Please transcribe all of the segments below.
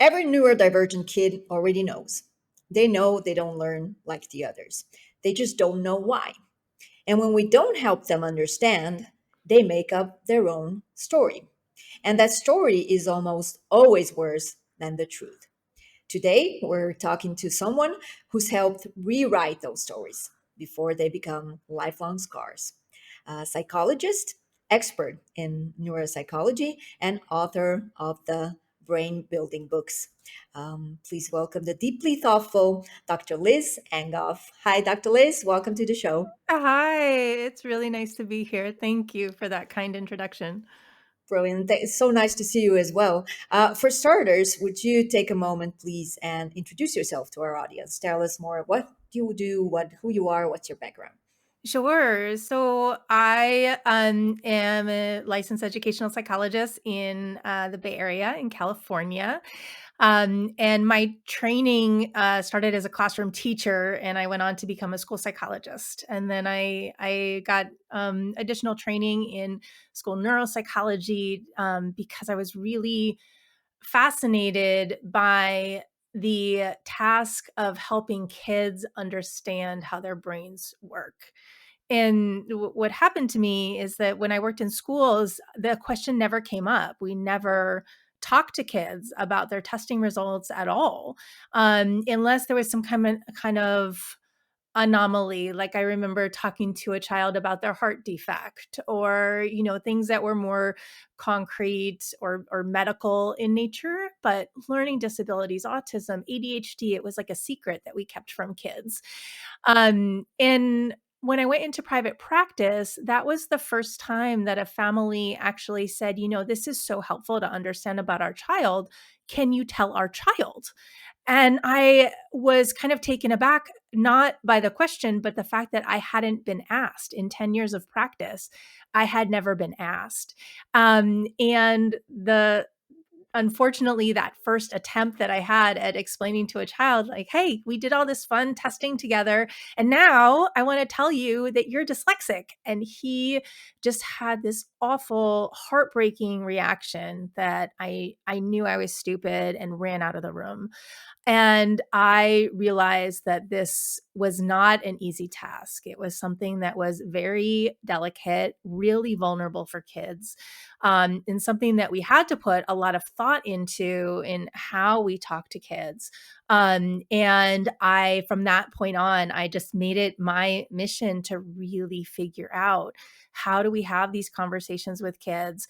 Every neurodivergent kid already knows. They know they don't learn like the others. They just don't know why. And when we don't help them understand, they make up their own story. And that story is almost always worse than the truth. Today, we're talking to someone who's helped rewrite those stories before they become lifelong scars. A psychologist, expert in neuropsychology, and author of the brain building books. Please welcome the deeply thoughtful Dr. Liz Angoff. Hi, Dr. Liz. Welcome to the show. Hi, it's really nice to be here. Thank you for that kind introduction. Brilliant. It's so nice to see you as well. For starters, would you take a moment, please, and introduce yourself to our audience? Tell us more what you do, who you are, what's your background. Sure. So I am a licensed educational psychologist in the Bay Area in California. And my training started as a classroom teacher, and I went on to become a school psychologist. And then I got additional training in school neuropsychology because I was really fascinated by the task of helping kids understand how their brains work. And what happened to me is that when I worked in schools, the question never came up. We never talked to kids about their testing results at all, unless there was some kind of anomaly. Like I remember talking to a child about their heart defect or, things that were more concrete or medical in nature, but learning disabilities, autism, ADHD, it was like a secret that we kept from kids. And when I went into private practice, that was the first time that a family actually said, this is so helpful to understand about our child. Can you tell our child? And I was kind of taken aback, not by the question, but the fact that I hadn't been asked in 10 years of practice. I had never been asked. And the unfortunately, that first attempt that I had at explaining to a child, like, hey, we did all this fun testing together. And now I want to tell you that you're dyslexic. And he just had this awful, heartbreaking reaction that I knew I was stupid and ran out of the room. And I realized that this was not an easy task. It was something that was very delicate, really vulnerable for kids, and something that we had to put a lot of thought into in how we talk to kids. And from that point on, I just made it my mission to really figure out how do we have these conversations with kids,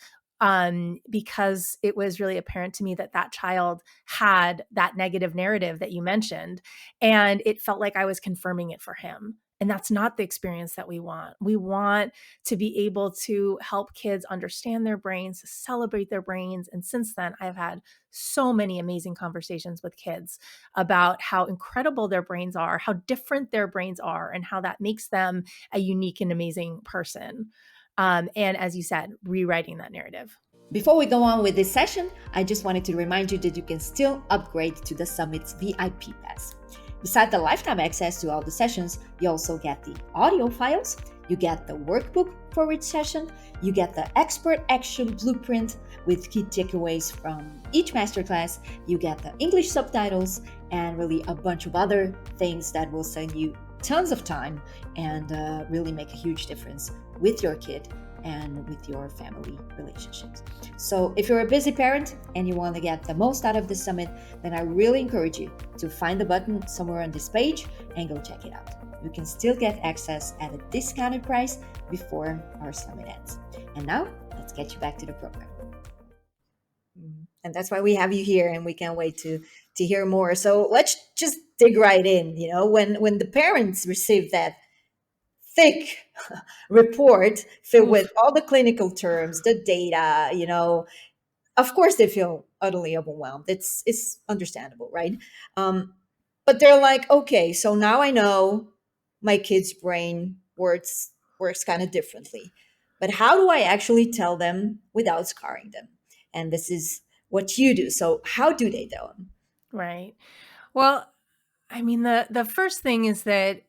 because it was really apparent to me that that child had that negative narrative that you mentioned, and it felt like I was confirming it for him. And that's not the experience that we want. We want to be able to help kids understand their brains, celebrate their brains. And since then, I've had so many amazing conversations with kids about how incredible their brains are, how different their brains are, and how that makes them a unique and amazing person. And as you said, rewriting that narrative. Before we go on with this session, I just wanted to remind you that you can still upgrade to the Summit's VIP Pass. Besides the lifetime access to all the sessions, you also get the audio files, you get the workbook for each session, you get the expert action blueprint with key takeaways from each masterclass, you get the English subtitles, and really a bunch of other things that will save you tons of time and really make a huge difference with your kid and with your family relationships. So if you're a busy parent and you want to get the most out of the summit, then I really encourage you to find the button somewhere on this page and go check it out. You can still get access at a discounted price before our summit ends. And now let's get you back to the program. And that's why we have you here, and we can't wait to hear more. So let's just dig right in. When the parents receive that thick report filled with Oof. all the clinical terms, the data, of course they feel utterly overwhelmed. It's understandable, right? Um, but they're like, okay, so now I know my kid's brain works kind of differently. But how do I actually tell them without scarring them? And this is what you do. So how do they tell them? Right. Well, I mean, the first thing is that,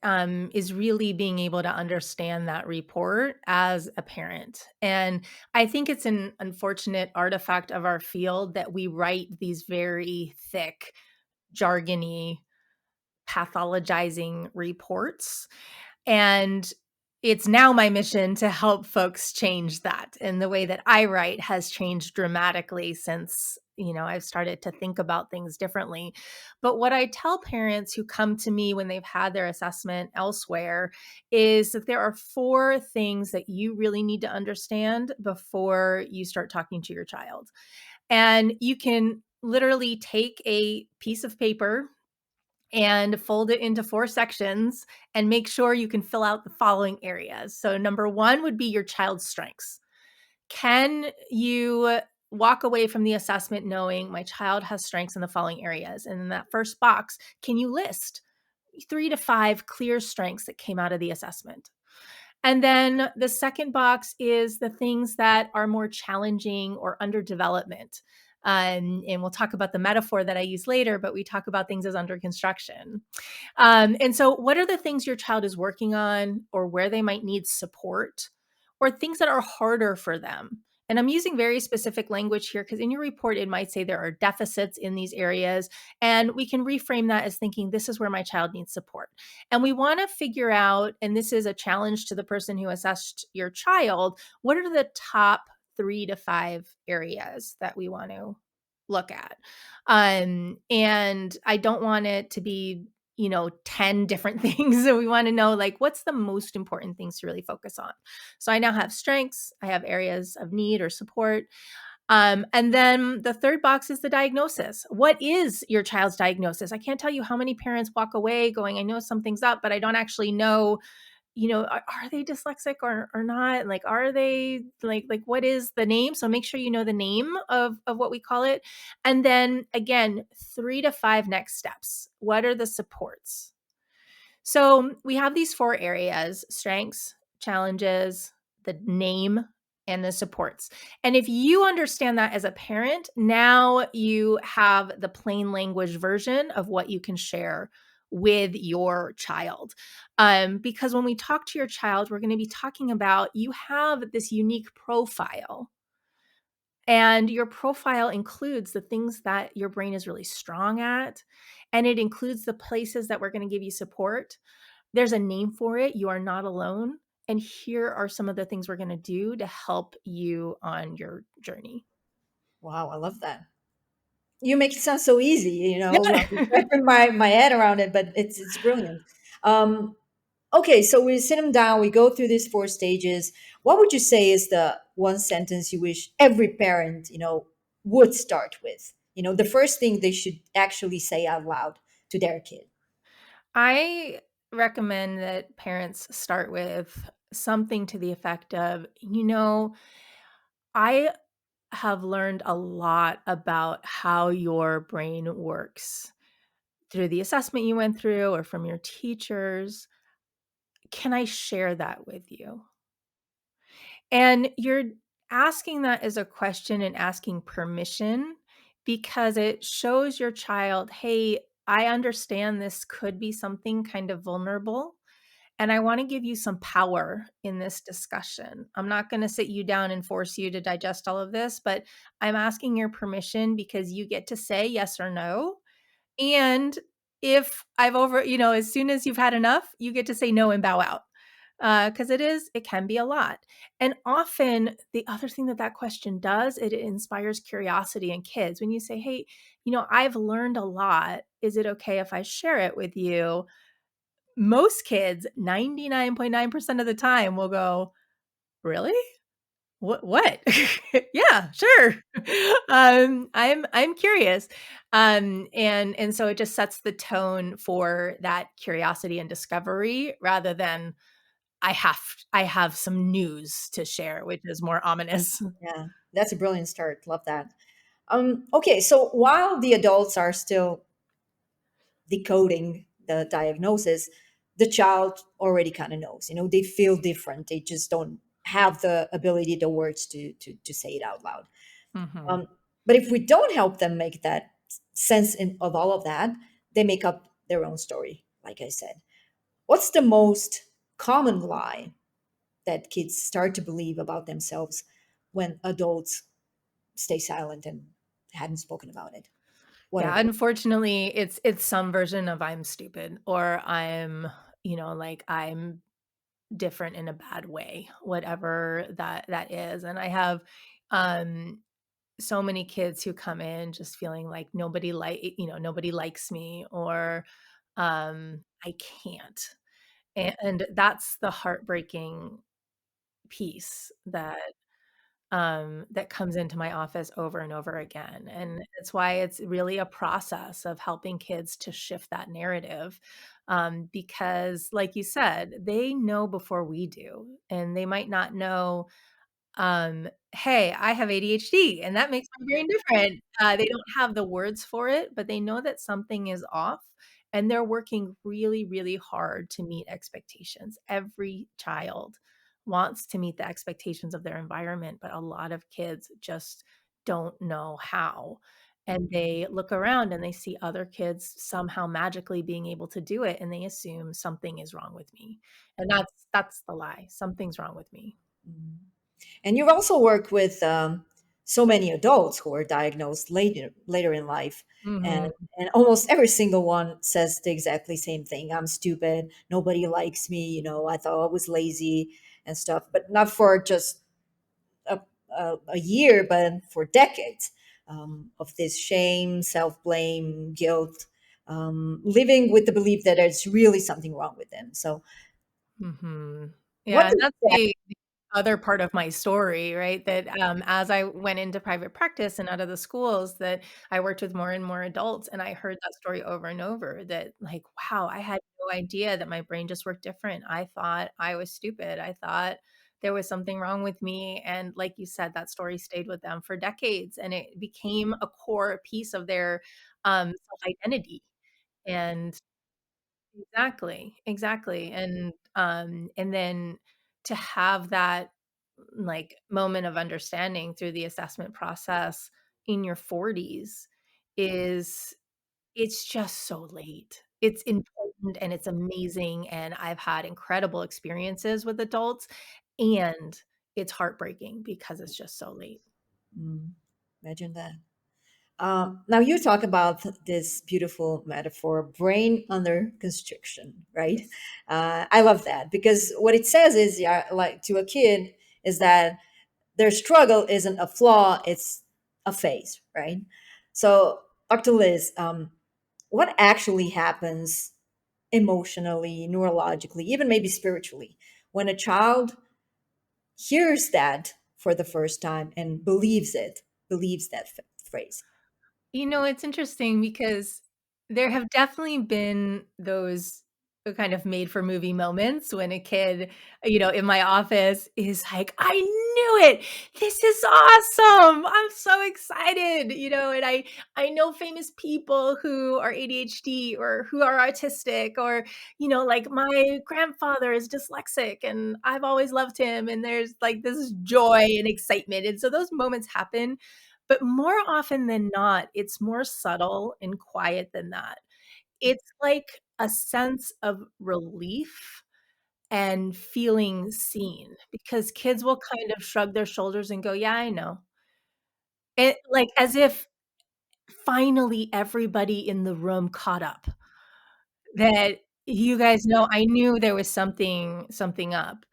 is really being able to understand that report as a parent, and I think it's an unfortunate artifact of our field that we write these very thick, jargony, pathologizing reports. And it's now my mission to help folks change that. And the way that I write has changed dramatically since, I've started to think about things differently. But what I tell parents who come to me when they've had their assessment elsewhere is that there are four things that you really need to understand before you start talking to your child. And you can literally take a piece of paper and fold it into four sections and make sure you can fill out the following areas. So, number one would be your child's strengths. Can you walk away from the assessment knowing my child has strengths in the following areas? And in that first box, can you list 3 to 5 clear strengths that came out of the assessment? And then the second box is the things that are more challenging or under development. And we'll talk about the metaphor that I use later, but we talk about things as under construction. And so, what are the things your child is working on, or where they might need support, or things that are harder for them? And I'm using very specific language here because in your report, it might say there are deficits in these areas. And we can reframe that as thinking, this is where my child needs support. And we want to figure out, and this is a challenge to the person who assessed your child, what are the top 3 to 5 areas that we want to look at? And I don't want it to be 10 different things. So we want to know, like, what's the most important things to really focus on. So I now have strengths, I have areas of need or support. And then the third box is the diagnosis. What is your child's diagnosis? I can't tell you how many parents walk away going, I know something's up, but I don't actually know, are they dyslexic or not? Like, are they like what is the name? So make sure you know the name of what we call it. And then again, 3 to 5 next steps. What are the supports? So we have these four areas: strengths, challenges, the name, and the supports. And if you understand that as a parent, now you have the plain language version of what you can share with your child. Because when we talk to your child, we're going to be talking about you have this unique profile. And your profile includes the things that your brain is really strong at, and it includes the places that we're going to give you support. There's a name for it. You are not alone. And here are some of the things we're going to do to help you on your journey. Wow, I love that. You make it sound so easy, Yeah. I'm wrapping my head around it, but it's brilliant. Um, okay, so we sit them down, we go through these four stages. What would you say is the one sentence you wish every parent, would start with? The first thing they should actually say out loud to their kid. I recommend that parents start with something to the effect of, I have learned a lot about how your brain works through the assessment you went through or from your teachers. Can I share that with you? And you're asking that as a question and asking permission because it shows your child, hey, I understand this could be something kind of vulnerable. And I want to give you some power in this discussion. I'm not going to sit you down and force you to digest all of this, but I'm asking your permission because you get to say yes or no. And if I've as soon as you've had enough, you get to say no and bow out. Because it can be a lot. And often the other thing that question does, it inspires curiosity in kids. When you say, hey, I've learned a lot. Is it okay if I share it with you? Most kids, 99.9% of the time, will go, really? What? Yeah, sure. I'm curious. And so it just sets the tone for that curiosity and discovery rather than I have some news to share, which is more ominous. Yeah, that's a brilliant start. Love that. Okay, so while the adults are still decoding the diagnosis, the child already kind of knows. They feel different. They just don't have the ability, the words to say it out loud. Mhm. Um, but if we don't help them make that sense of all of that, they make up their own story, like I said. What's the most common lie that kids start to believe about themselves when adults stay silent and hadn't spoken about it? What are Yeah, those? unfortunately, it's some version of I'm stupid or like I'm different in a bad way, whatever that is. And I have um so many kids who come in just feeling like nobody likes me or I can't. And that's the heartbreaking piece that comes into my office over and over again. And it's why it's really a process of helping kids to shift that narrative. Because, like you said, they know before we do, and they might not know hey, I have ADHD and that makes my brain different. They don't have the words for it, but they know that something is off and they're working really, really hard to meet expectations. Every child wants to meet the expectations of their environment, but a lot of kids just don't know how. And they look around and they see other kids somehow magically being able to do it and they assume something is wrong with me. And that's the lie. Something's wrong with me. Mm. And you've also worked with so many adults who are diagnosed later in life, and Mhm. almost every single one says the exactly same thing. I'm stupid. Nobody likes me. I thought I was lazy and stuff, but not for just a, a year, but for decades of this shame, self blame, guilt, living with the belief that there's really something wrong with them. So, Mhm. what Yeah, and does that's that? the other part of my story, right? That, as I went into private practice and out of the schools, that I worked with more and more adults, and I heard that story over and over that, like, wow, I had no idea that my brain just worked different. I thought I was stupid. I thought there was something wrong with me, and like you said, that story stayed with them for decades, and it became a core piece of their, self-identity, and exactly, exactly, and then to have that, like, moment of understanding through the assessment process in your 40s is it's just so late. It's important and it's amazing, and I've had incredible experiences with adults, and it's heartbreaking because it's just so late. Mm, imagine that. Now you talk about this beautiful metaphor, brain under constriction, right? Yes. I love that because what it says is, yeah, like to a kid, is that their struggle isn't a flaw; it's a phase, right? So, Dr. Liz, what actually happens emotionally, neurologically, even maybe spiritually, when a child hears that for the first time and believes that phrase? It's interesting because there have definitely been those kind of made for movie moments when a kid, in my office is like, "I knew it. This is awesome. I'm so excited." And I know famous people who are ADHD or who are autistic or, like my grandfather is dyslexic and I've always loved him and there's like this joy and excitement. And so those moments happen, but more often than not, it's more subtle and quiet than that. It's like a sense of relief and feeling seen because kids will kind of shrug their shoulders and go, "Yeah, I know." It like as if finally everybody in the room caught up. That you guys know I knew there was something up.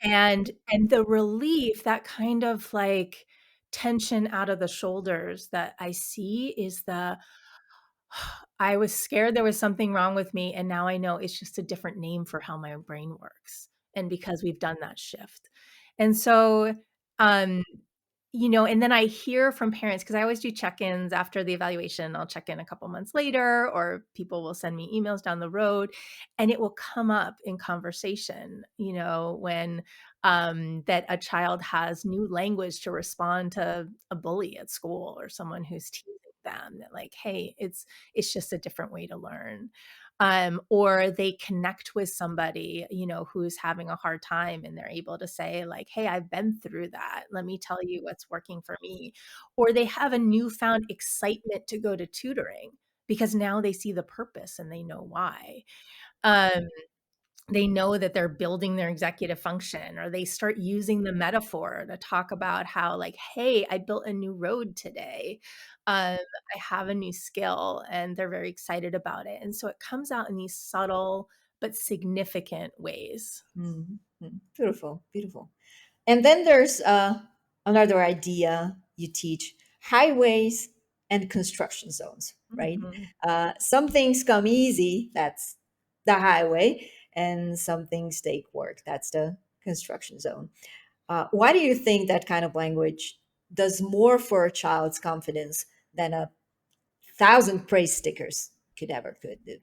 And the relief, that kind of, like, tension out of the shoulders that I see is I was scared there was something wrong with me, and now I know it's just a different name for how my brain works, and because we've done that shift. And so, um and then I hear from parents because I always do check-ins after the evaluation. I'll check in a couple months later, or people will send me emails down the road, and it will come up in conversation, when that a child has new language to respond to a bully at school or someone who's teasing them. That like, hey, it's just a different way to learn. Or they connect with somebody, who's having a hard time and they're able to say, like, hey, I've been through that. Let me tell you what's working for me. Or they have a newfound excitement to go to tutoring because now they see the purpose and they know why. Um, they know that they're building their executive function, or they start using the metaphor to talk about how, like, "Hey, I built a new road today. I have a new skill," and they're very excited about it. And so it comes out in these subtle but significant ways. Mhm. Beautiful, beautiful. And then there's another idea you teach: highways and construction zones, right? Mhm. Some things come easy, that's the highway, and some things take work, that's the construction zone. Why do you think that kind of language does more for a child's confidence than a thousand praise stickers could do?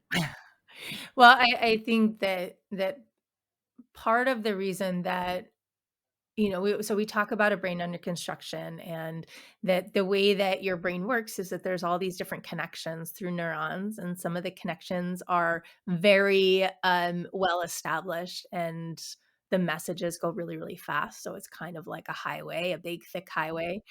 Well, I think that part of the reason that, we talk about a brain under construction, and that the way that your brain works is that there's all these different connections through neurons, and some of the connections are very well established, and the messages go really, really fast. So it's kind of like a highway, a big, thick highway.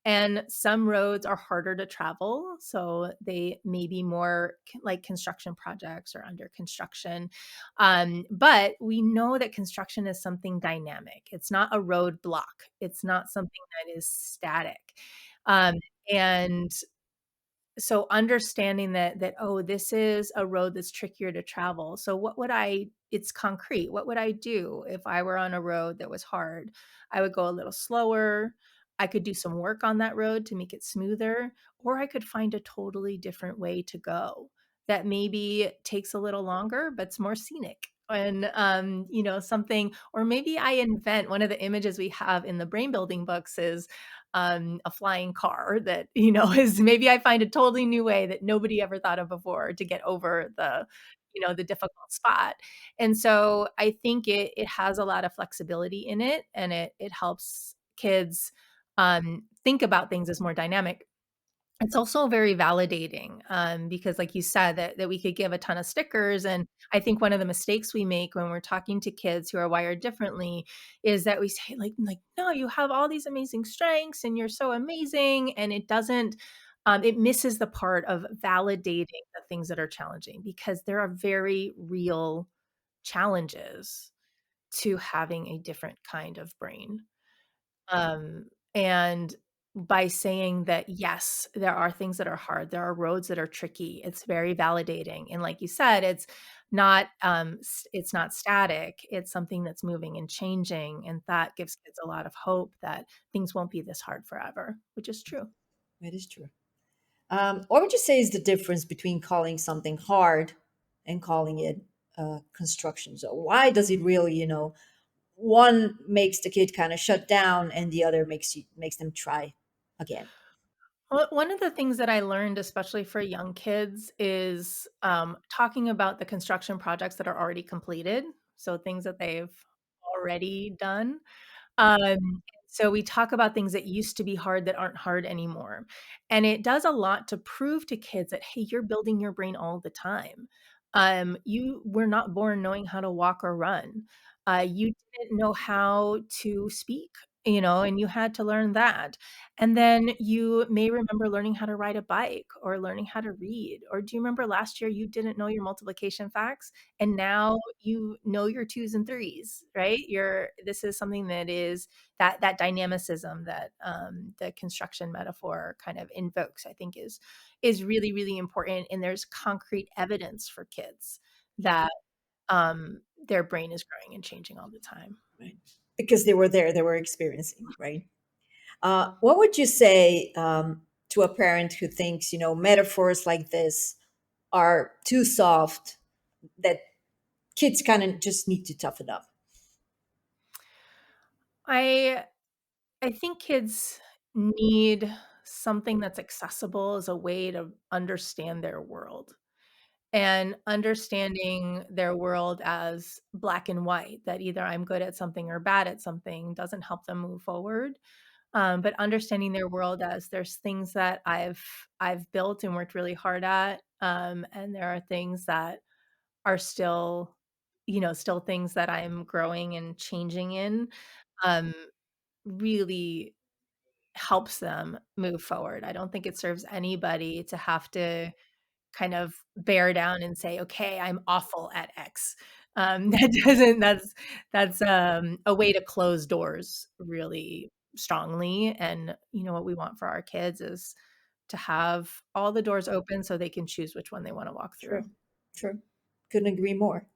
And some roads are harder to travel, so they may be more like construction projects or under construction. But we know that construction is something dynamic. It's not a roadblock. It's not something that is static. Um, and so understanding that, oh, this is a road that's trickier to travel. So what would I it's concrete. What would I do if I were on a road that was hard? I would go a little slower. I could do some work on that road to make it smoother, or I could find a totally different way to go that maybe takes a little longer but it's more scenic. And something, or maybe I invent one of the images we have in the brain building books is a flying car that, is maybe I find a totally new way that nobody ever thought of before to get over the difficult spot. And so I think it has a lot of flexibility in it, and it helps kids think about things as more dynamic. It's also very validating, because like you said, that we could give a ton of stickers, and I think one of the mistakes we make when we're talking to kids who are wired differently is that we say like, "No, you have all these amazing strengths and you're so amazing," and it misses the part of validating the things that are challenging, because there are very real challenges to having a different kind of brain. And by saying that, yes, there are things that are hard, there are roads that are tricky, it's very validating. And like you said, it's not static, it's something that's moving and changing. And that gives kids a lot of hope that things won't be this hard forever, which is true. It is true. What would you say is the difference between calling something hard and calling it construction zone? Why does it really, one makes the kid kind of shut down and the other makes them try again? Well, one of the things that I learned, especially for young kids, is talking about the construction projects that are already completed. So things that they've already done. So we talk about things that used to be hard that aren't hard anymore. And it does a lot to prove to kids that, hey, you're building your brain all the time. You were not born knowing how to walk or run. You didn't know how to speak, and you had to learn that. And then you may remember learning how to ride a bike or learning how to read. Or do you remember last year you didn't know your multiplication facts? And now you know your twos and threes, right? This is something that is that dynamicism that the construction metaphor kind of invokes, I think is really, really important. And there's concrete evidence for kids that their brain is growing and changing all the time. Right. Because they were there, they were experiencing, right? What would you say to a parent who thinks, metaphors like this are too soft, that kids kind of just need to toughen up? I I think kids need something that's accessible as a way to understand their world. And understanding their world as black and white, that either I'm good at something or bad at something, doesn't help them move forward. But understanding their world as there's things that I've built and worked really hard at, and there are things that are still things that I'm growing and changing in, um, really helps them move forward. I don't think it serves anybody to have to kind of bear down and say, "Okay, I'm awful at X." That doesn't that's a way to close doors really strongly, and, what we want for our kids is to have all the doors open so they can choose which one they wanna walk through. True, true. Couldn't agree more.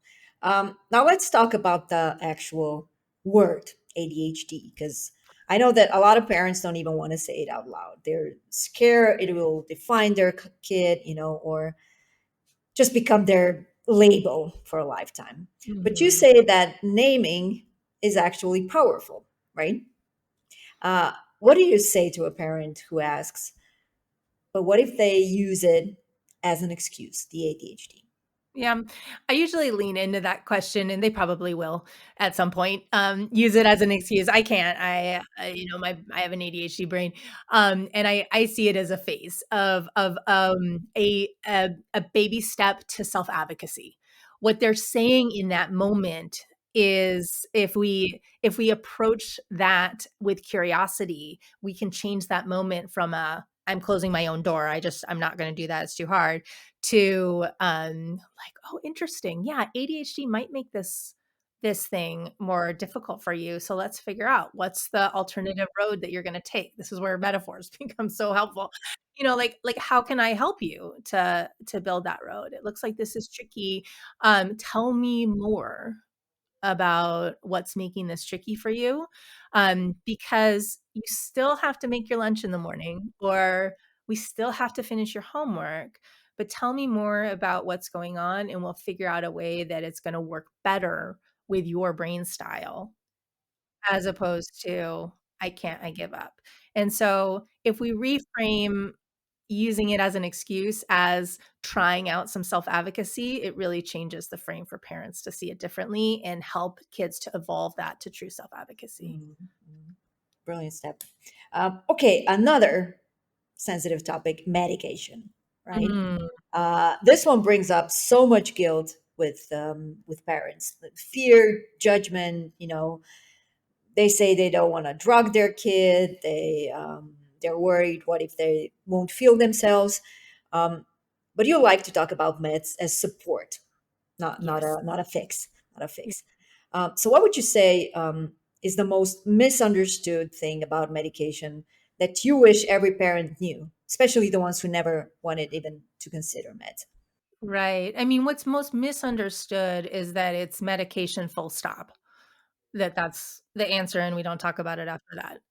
Now let's talk about the actual word ADHD, because I know that a lot of parents don't even want to say it out loud. They're scared it will define their kid, or just become their label for a lifetime. But you Mhm. say that naming is actually powerful, right? What do you say to a parent who asks, but what if they use it as an excuse, the ADHD? Yeah, I usually lean into that question, and they probably will at some point, use it as an excuse. I can't. I have an ADHD brain, and I see it as a phase of a baby step to self-advocacy. What they're saying in that moment is if we approach that with curiosity, we can change that moment from a, "I'm closing my own door. I'm not gonna do that, it's too hard," to, like, "Oh, interesting. Yeah, ADHD might make this thing more difficult for you. So let's figure out what's the alternative road that you're gonna take." This is where metaphors become so helpful. Like, how can I help you to build that road? It looks like this is tricky. Tell me more about what's making this tricky for you, because you still have to make your lunch in the morning, or we still have to finish your homework, but tell me more about what's going on, and we'll figure out a way that it's gonna work better with your brain style, as opposed to, "I can't, I give up." And so, if we reframe using it as an excuse as trying out some self-advocacy, it really changes the frame for parents to see it differently and help kids to evolve that to true self-advocacy. Mm, mm. Brilliant step. Okay, another sensitive topic, medication, right? Mm, This one brings up so much guilt with parents, like fear, judgment. They say they don't want to drug their kid. They're worried. What if they won't feel themselves? Um, but you like to talk about meds as support, yes. not a fix, not a fix. So, what would you say is the most misunderstood thing about medication that you wish every parent knew, especially the ones who never wanted even to consider meds? Right. I mean, what's most misunderstood is that it's medication full stop. That's the answer, and we don't talk about it after that.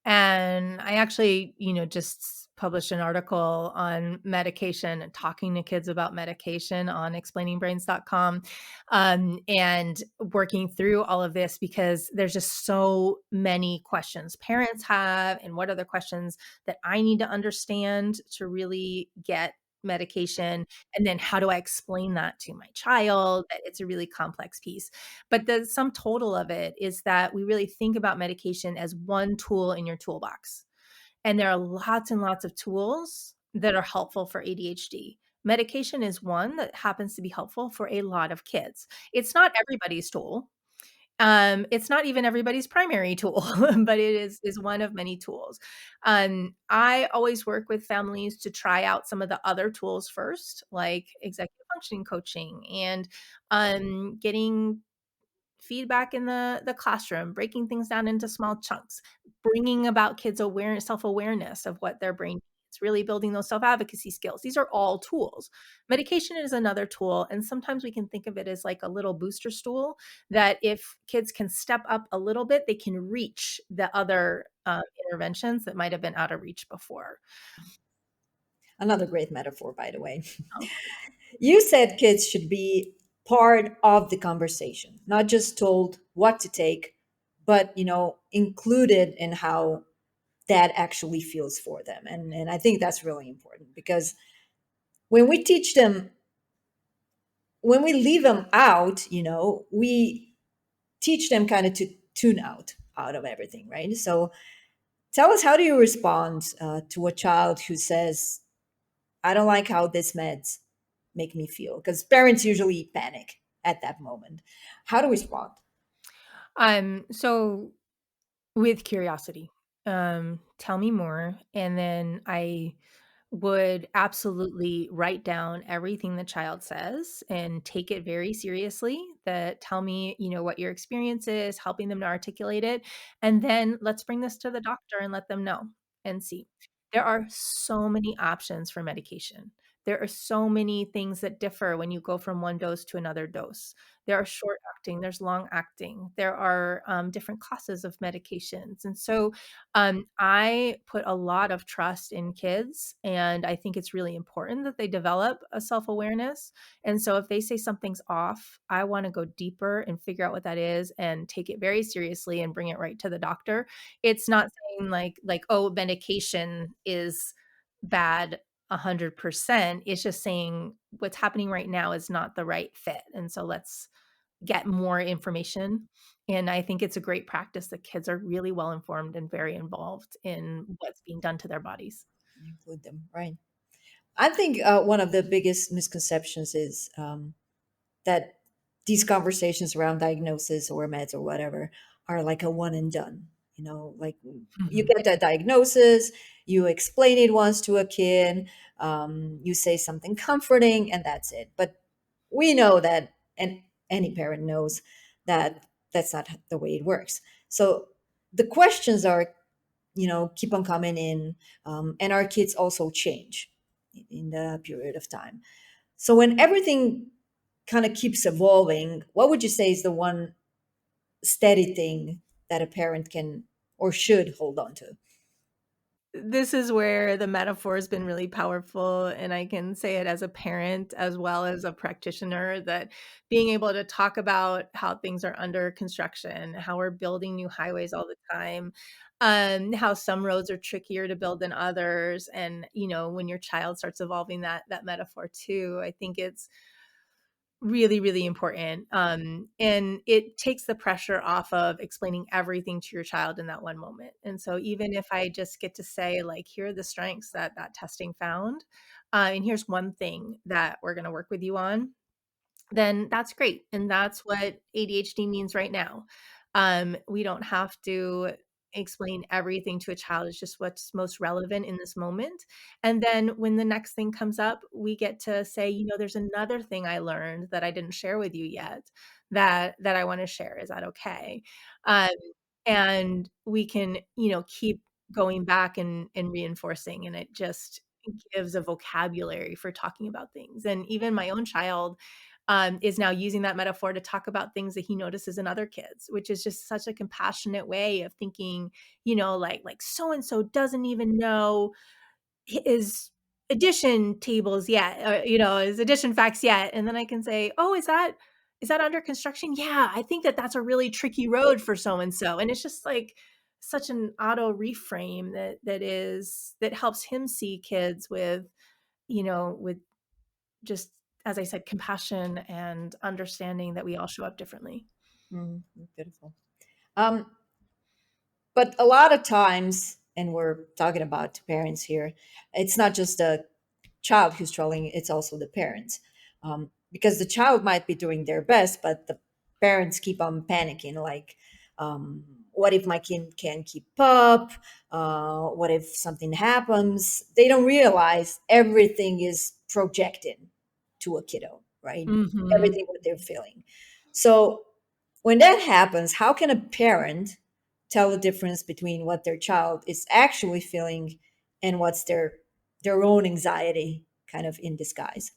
And I actually, just published an article on medication and talking to kids about medication on explainingbrains.com, and working through all of this because there's just so many questions parents have, and what are the questions that I need to understand to really get medication, and then how do I explain that to my child, that it's a really complex piece. But the sum total of it is that we really think about medication as one tool in your toolbox. And there are lots and lots of tools that are helpful for ADHD. Medication is one that happens to be helpful for a lot of kids. It's not everybody's tool. It's not even everybody's primary tool, but it is one of many tools. I always work with families to try out some of the other tools first, like executive functioning coaching and getting feedback in the classroom, breaking things down into small chunks, bringing about kids' awareness, self-awareness of what their brain needs, really building those self-advocacy skills. These are all tools. Medication is another tool, and sometimes we can think of it as like a little booster stool that if kids can step up a little bit, they can reach the other interventions that might have been out of reach before. Another great metaphor, by the way. Oh, You said kids should be part of the conversation, not just told what to take, but included in how that actually feels for them. And I think that's really important because when we teach them, when we leave them out, we teach them kind of to tune out of everything, right? So tell us, how do you respond to a child who says, "I don't like how this meds make me feel," because parents usually panic at that moment. How to respond? so with curiosity, tell me more, and then would absolutely write down everything the child says and take it very seriously. That tell me, what your experience is, helping them to articulate it. And then let's bring this to the doctor and let them know and see. There are so many options for medication. There are so many things that differ when you go from one dose to another dose. There are short acting, there's long acting, there are different classes of medications. And so I put a lot of trust in kids, and I think it's really important that they develop a self awareness. And so, if they say something's off, I want to go deeper and figure out what that is, and take it very seriously and bring it right to the doctor. It's not saying like oh, medication is bad 100%. It's just saying what's happening right now is not the right fit, and so let's get more information. And I think it's a great practice that kids are really well informed and very involved in what's being done to their bodies. Include them, right? I think one of the biggest misconceptions is that these conversations around diagnosis or meds or whatever are like a one and done. Like you Mhm. get that diagnosis, you explain it once to a kid, you say something comforting, and that's it. But we know that, and any parent knows that that's not the way it works. So the questions are, keep on coming in, and our kids also change in the period of time. So when everything kind of keeps evolving, what would you say is the one steady thing that a parent can or should hold on to? This is where the metaphor has been really powerful, and I can say it as a parent as well as a practitioner, that being able to talk about how things are under construction, how we're building new highways all the time, how some roads are trickier to build than others, and, when your child starts evolving that metaphor too, I think it's really, really important, and it takes the pressure off of explaining everything to your child in that one moment. And so even if I just get to say, like, "Here are the strengths that that testing found, and here's one thing that we're gonna work with you on," then that's great, and that's what ADHD means right now. We don't have to explain everything to a child, it's just what's most relevant in this moment, and then when the next thing comes up, we get to say, "There's another thing I learned that I didn't share with you yet that I wanna share. Is that okay?" Um, and we can, keep going back and reinforcing, and it just gives a vocabulary for talking about things. And even my own child is now using that metaphor to talk about things that he notices in other kids, which is just such a compassionate way of thinking, like so and so doesn't even know his addition tables yet, or, his addition facts yet. And then I can say, "Oh, is that under construction? Yeah, I think that that's a really tricky road for so and so." And it's just like such an auto reframe that helps him see kids with just, as I said, compassion and understanding that we all show up differently. Mm, beautiful. Um, but a lot of times, and we're talking about parents here, it's not just the child who's struggling, it's also the parents. Because the child might be doing their best, but the parents keep on panicking like, what if my kid can't keep up? What if something happens? They don't realize everything is projected to a kiddo, right? Mhm. Everything what they're feeling. So when that happens, how can a parent tell the difference between what their child is actually feeling and what's their own anxiety kind of in disguise?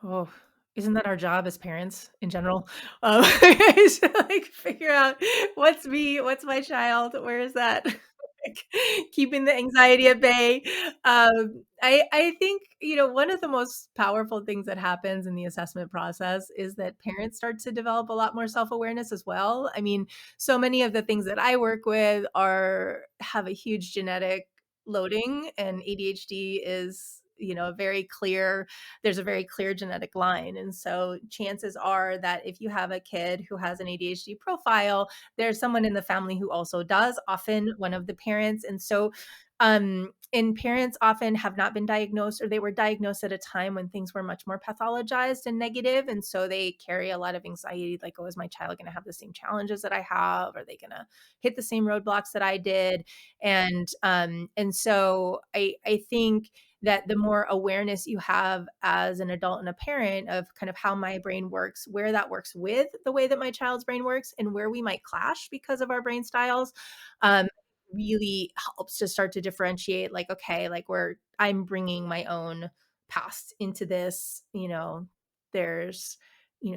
Oh, isn't that our job as parents in general? Is to, like, figure out what's me, what's my child, where is that? Like, keeping the anxiety at bay. I think, one of the most powerful things that happens in the assessment process is that parents start to develop a lot more self-awareness as well. I mean, so many of the things that I work with have a huge genetic loading, and ADHD is, there's a very clear genetic line. And so chances are that if you have a kid who has an ADHD profile, there's someone in the family who also does, often one of the parents. And so and parents often have not been diagnosed, or they were diagnosed at a time when things were much more pathologized and negative, and so they carry a lot of anxiety, like, oh, is my child going to have the same challenges that I have? Are they going to hit the same roadblocks that I did? And so I think that the more awareness you have as an adult and a parent of kind of how my brain works, where that works with the way that my child's brain works, and where we might clash because of our brain styles, um, really helps to start to differentiate, like, okay, like, where I'm bringing my own past into this. There's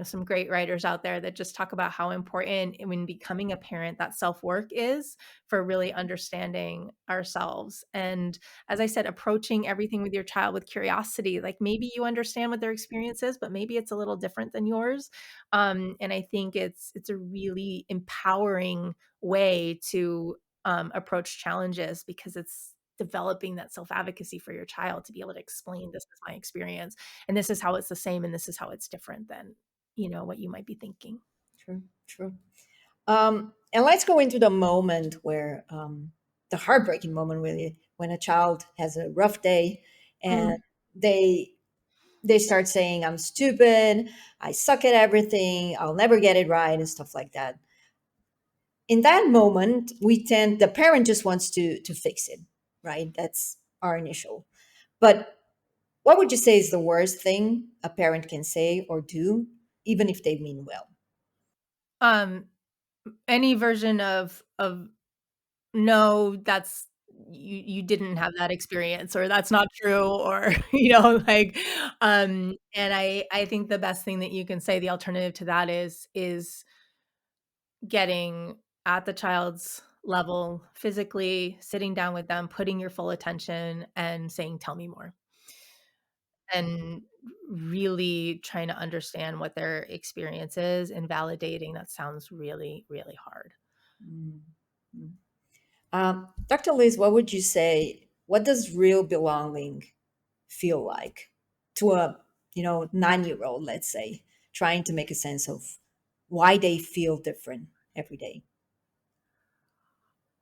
some great writers out there that just talk about how important when becoming a parent that self-work is for really understanding ourselves. And as I said, approaching everything with your child with curiosity, like, maybe you understand what their experience is, but maybe it's a little different than yours. And I think it's a really empowering way to approach challenges, because it's developing that self advocacy for your child to be able to explain, this is my experience, and this is how it's the same, and this is how it's different than what you might be thinking. True, true. And let's go into the moment where the heartbreaking moment, really, when a child has a rough day and Mm. they they start saying, "I'm stupid, I suck at everything, I'll never get it right," and stuff like that. In that moment, the parent just wants to fix it, right? That's our initial. But what would you say is the worst thing a parent can say or do, even if they mean well? um any version of no, that's you didn't have that experience, or that's not true, or like, and I think the best thing that you can say, the alternative to that, is getting at the child's level physically, sitting down with them, putting your full attention and saying, "Tell me more." And really trying to understand what their experience is, and validating that sounds really, really hard. Mm. Mm. Dr. Liz, what would you say? What does real belonging feel like to a 9-year old, let's say, trying to make a sense of why they feel different every day?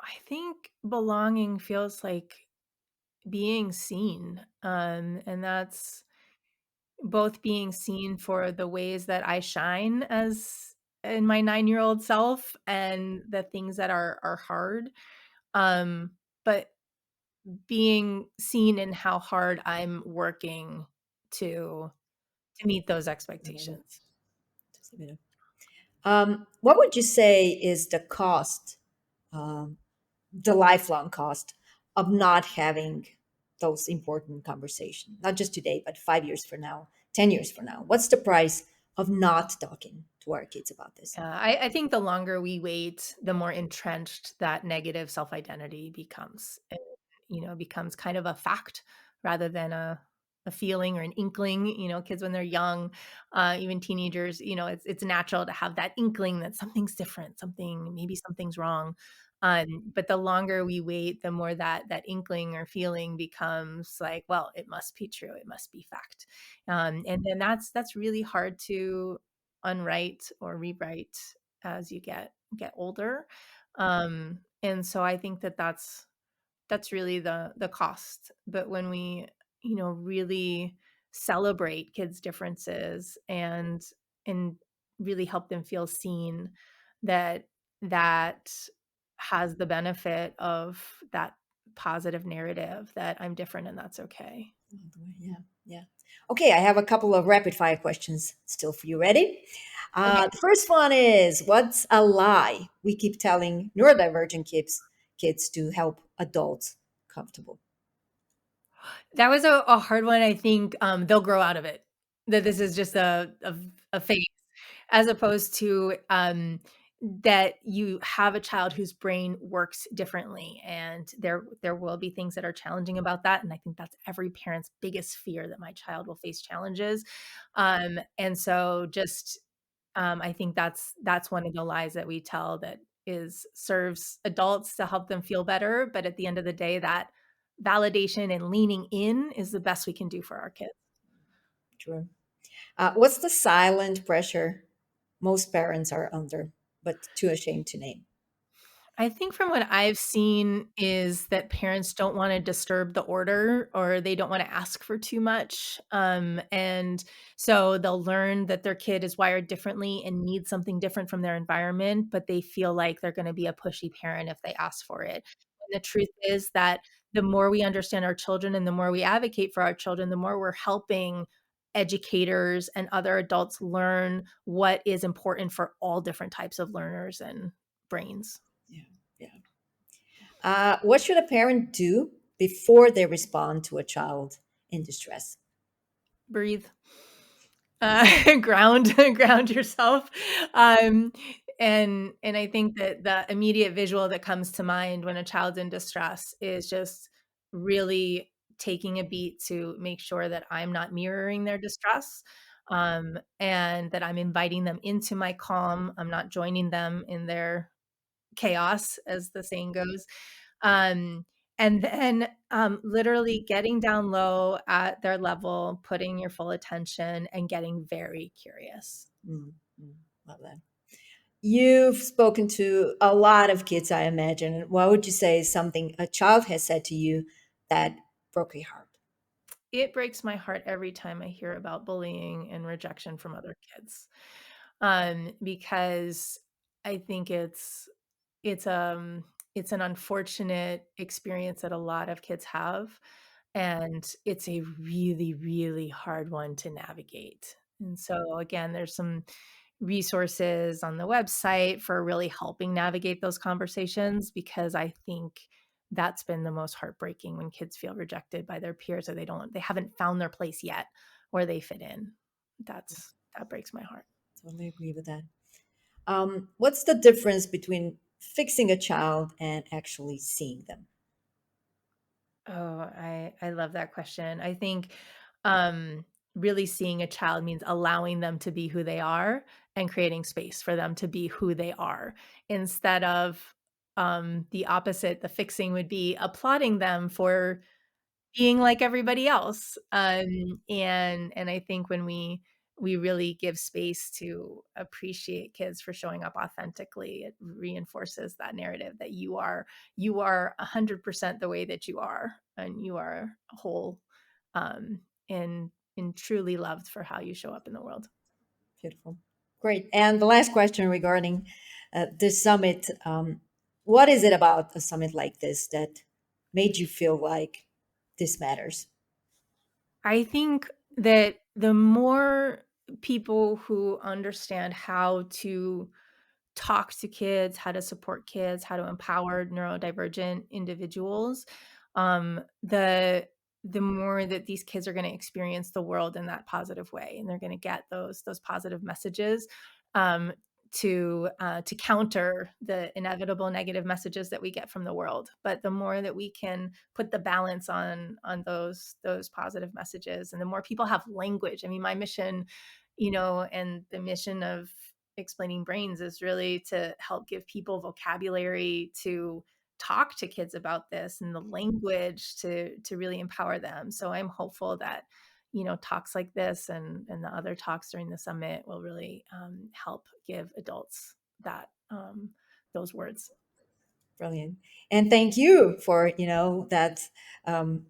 I think belonging feels like being seen, and that's both being seen for the ways that I shine as in my 9-year-old self, and the things that are hard, but being seen in how hard I'm working to meet those expectations. What would you say is the cost, um, the lifelong cost of not having those important conversations? Not just today, but 5 years from now, 10 years from now. What's the price of not talking to our kids about this? I think the longer we wait, the more entrenched that negative self-identity becomes. Becomes kind of a fact rather than a feeling or an inkling. Kids when they're young, even teenagers, it's natural to have that inkling that something's different, maybe something's wrong. But the longer we wait, the more that inkling or feeling becomes like, well, it must be true, it must be fact. And then that's really hard to unwrite or rewrite as you get older. And so I think that's really the cost. But when we, really celebrate kids' differences, and really help them feel seen, that has the benefit of that positive narrative that I'm different and that's okay. Yeah, yeah. Okay, I have a couple of rapid fire questions still for you. Ready? Okay. The first one is, what's a lie we keep telling neurodivergent kids to help adults comfortable? That was a hard one. I think, they'll grow out of it. That this is just a phase, as opposed to, that you have a child whose brain works differently, and there will be things that are challenging about that, and I think that's every parent's biggest fear, that my child will face challenges. And so just, I think that's one of the lies that we tell, that is serves adults to help them feel better, but at the end of the day, that validation and leaning in is the best we can do for our kids. Sure. What's the silent pressure most parents are under, but too ashamed to name? I think from what I've seen is that parents don't wanna disturb the order or they don't wanna ask for too much, and so they'll learn that their kid is wired differently and needs something different from their environment, but they feel like they're gonna be a pushy parent if they ask for it. And the truth is that the more we understand our children and the more we advocate for our children, the more we're helping educators and other adults learn what is important for all different types of learners and brains. Yeah, yeah. What should a parent do before they respond to a child in distress? Breathe. Ground yourself. Um, and I think that the immediate visual that comes to mind when a child's in distress is just really taking a beat to make sure that I'm not mirroring their distress, and that I'm inviting them into my calm. I'm not joining them in their chaos, as the saying goes. Um, and then, literally getting down low at their level, putting your full attention, and getting very curious. Mm, mm, love that. You've spoken to a lot of kids, I imagine. What would you say is something a child has said to you that broke your heart? It breaks my heart every time I hear about bullying and rejection from other kids, because I think it's, it's an unfortunate experience that a lot of kids have, and it's a really, really hard one to navigate. And so, again, there's some resources on the website for really helping navigate those conversations because I think that's been the most heartbreaking when kids feel rejected by their peers or they haven't found their place yet where they fit in. That breaks my heart. Totally agree with that. What's the difference between fixing a child and actually seeing them? Oh, I love that question. I think, um, really seeing a child means allowing them to be who they are and creating space for them to be who they are instead of, the opposite. The fixing would be applauding them for being like everybody else, and I think when we really give space to appreciate kids for showing up authentically, it reinforces that narrative that you are 100% the way that you are, and you are whole, um, and truly loved for how you show up in the world. Beautiful. Great. And the last question regarding this summit, what is it about a summit like this that made you feel like this matters? I think that the more people who understand how to talk to kids, how to support kids, how to empower neurodivergent individuals, the more that these kids are going to experience the world in that positive way, and they're going to get those positive messages, um, to counter the inevitable negative messages that we get from the world. But the more that we can put the balance on those positive messages, and the more people have language. I mean, my mission, and the mission of explaining brains is really to help give people vocabulary to talk to kids about this and the language to really empower them. So I'm hopeful that talks like this and the other talks during the summit will really help give adults those words. Brilliant. And thank you for, that um,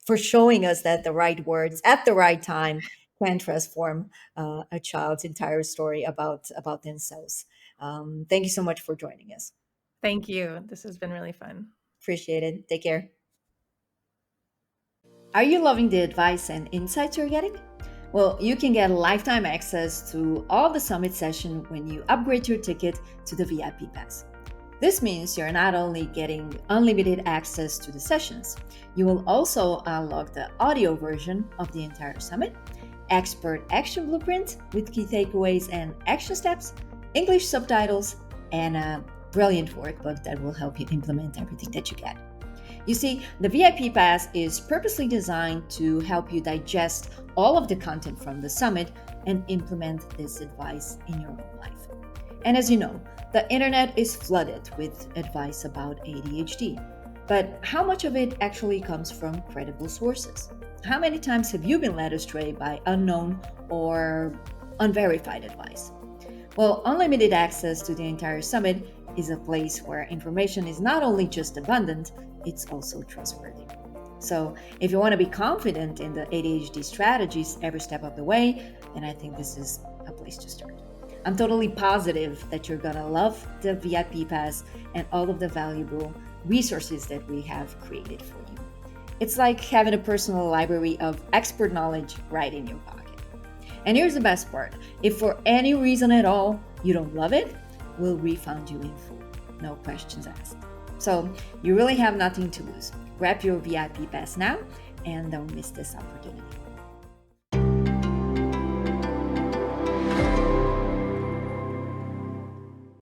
for showing us that the right words at the right time can transform a child's entire story about themselves. Thank you so much for joining us. Thank you. This has been really fun. Appreciate it. Take care. Are you loving the advice and insights you're getting? Well, you can get lifetime access to all the summit session when you upgrade your ticket to the VIP pass. This means you're not only getting unlimited access to the sessions, you will also unlock the audio version of the entire summit, expert action blueprint with key takeaways and action steps, English subtitles, and a brilliant workbook that will help you implement everything that you get. You see, the VIP Pass is purposely designed to help you digest all of the content from the summit and implement this advice in your own life. And as you know, the internet is flooded with advice about ADHD. But how much of it actually comes from credible sources? How many times have you been led astray by unknown or unverified advice? Well, unlimited access to the entire summit is a place where information is not only just abundant, it's also trustworthy. So if you want to be confident in the ADHD strategies every step of the way, then I think this is a place to start. I'm totally positive that you're going to love the VIP Pass and all of the valuable resources that we have created for you. It's like having a personal library of expert knowledge right in your pocket. And here's the best part. If for any reason at all you don't love it, we'll refund you in full. No questions asked. So you really have nothing to lose. Grab your VIP Pass now and don't miss this opportunity.